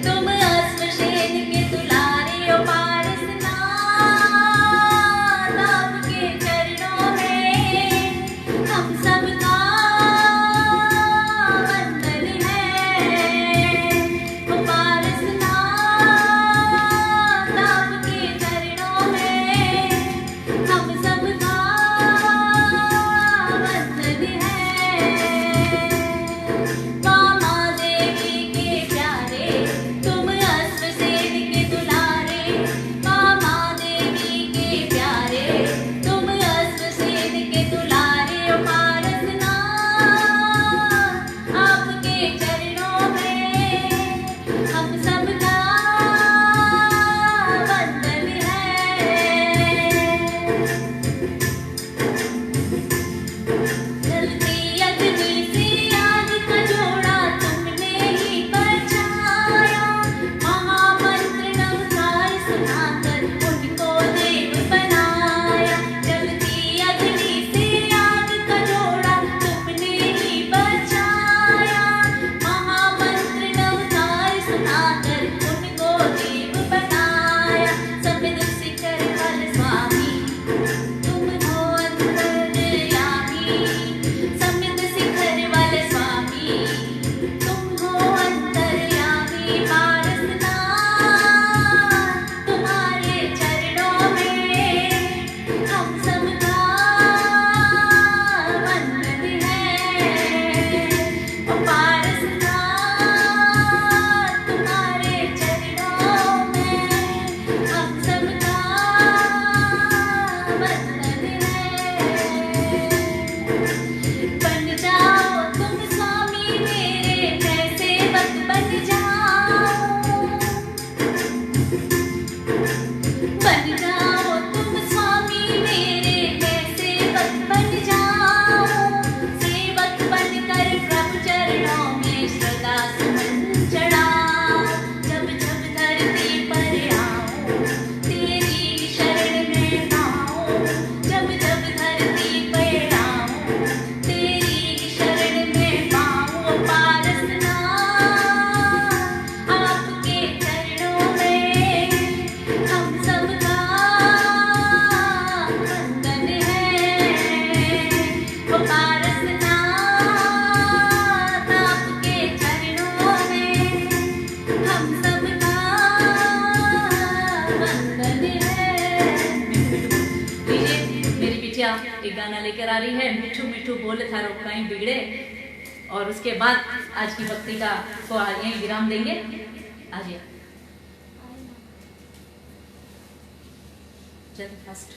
तुम गाना लेकर आ रही है मिठू मिठू बोल थारो कहीं बिगड़े। और उसके बाद आज की भक्ति का को यहीं विराम देंगे। आइए चल फर्स्ट।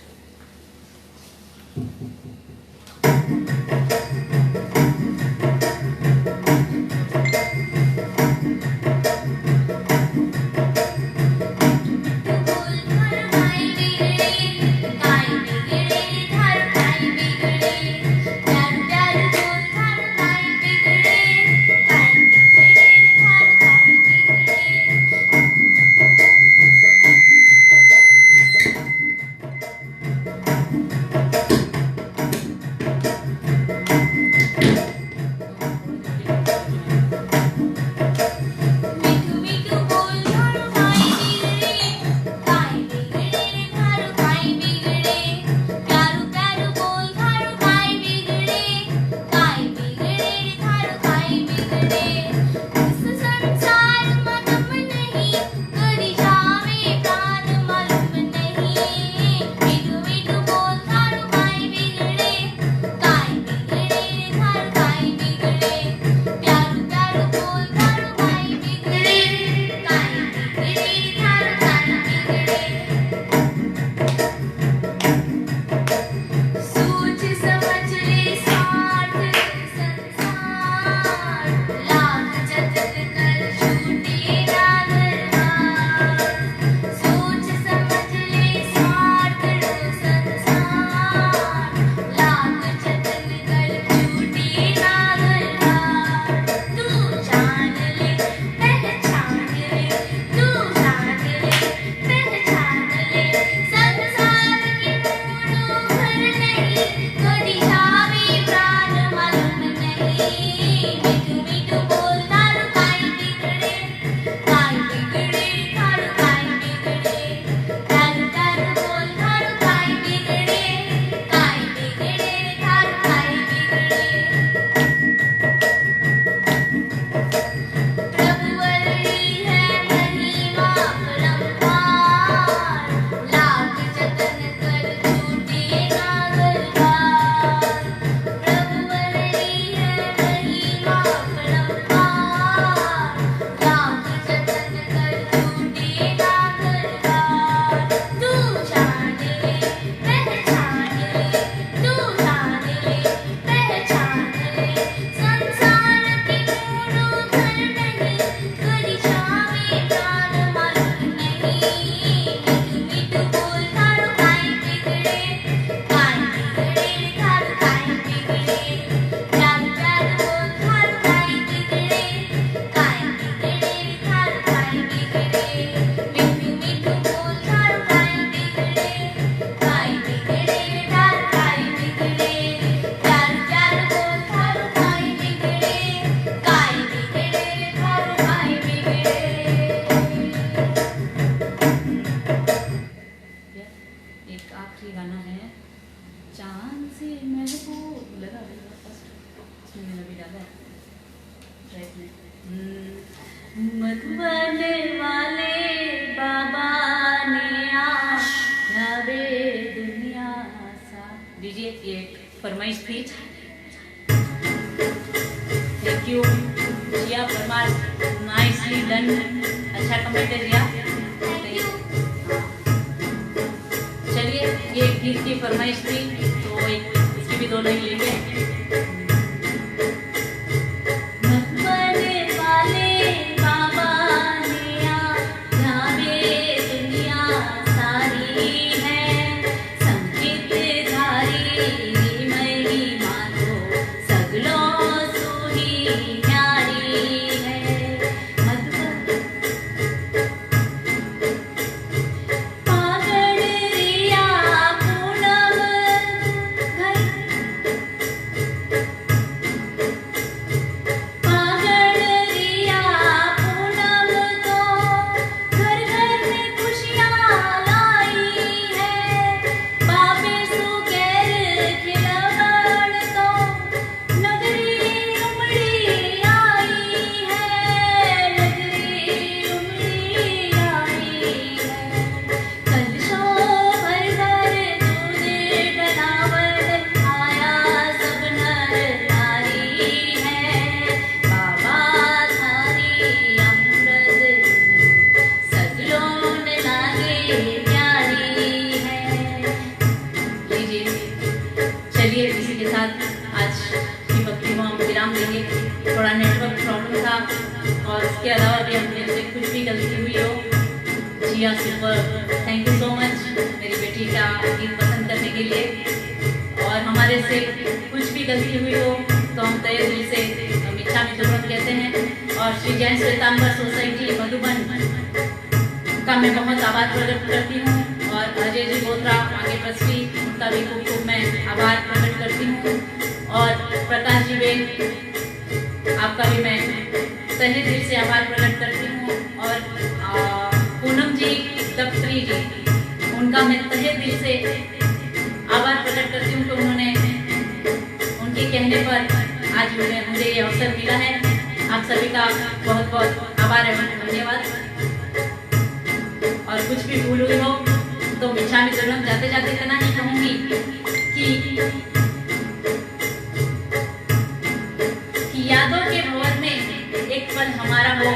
मधुबन वाले बाबा ने आवे दुनिया सा। दीजिए ये फरमाइश थी। Thank you Jiya Parmar, nicely done, अच्छा कमेंट है जिया। चलिए ये गीत की फरमाइश थी तो इसकी भी 2 लाइन लेंगे। आज की भक्ति को हम विराम देंगे। थोड़ा नेटवर्क प्रॉब्लम था और उसके अलावा भी हमने से कुछ भी गलती हुई हो, Jiya super, thank you so much मेरी बेटी का गीत पसंद करने के लिए। और हमारे से कुछ भी गलती हुई हो तो हम तहे दिल से मीठा में जरूरत कहते हैं। और श्री जैन श्वेतांबर सोसाइटी मधुबन का मैं बहुत आभार प्रकट करती हूँ, और अजय जी बोत्रा आगे ट्रस्टी, उनका भी खूब खूब मैं आभार प्रकट करती हूँ। और प्रकाश जी बेन, आपका भी मैं तहे दिल से आभार प्रकट करती हूँ। और पूनम जी दफ्तरी जी, उनका मैं तहे दिल से आभार प्रकट करती हूँ कि उन्होंने उनके कहने पर आज मुझे ये अवसर मिला है। आप सभी का बहुत बहुत आभार एवं धन्यवाद। और कुछ भी भूल हुई हो तो मीठा में जरूर जाते जाते इतना ही कहूंगी कि यादों के भंवर में एक पल हमारा हो,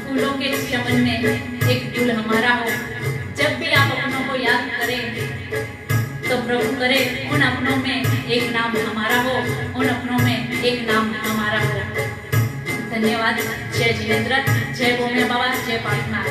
फूलों के चमन में एक दिल हमारा हो। जब भी आप अपनों को याद करें तो प्रभु करे उन अपनों में एक नाम हमारा हो, उन अपनों में एक नाम हमारा हो। धन्यवाद। जय जिनेंद्र, जय भूमि बाबा, जय पाटना।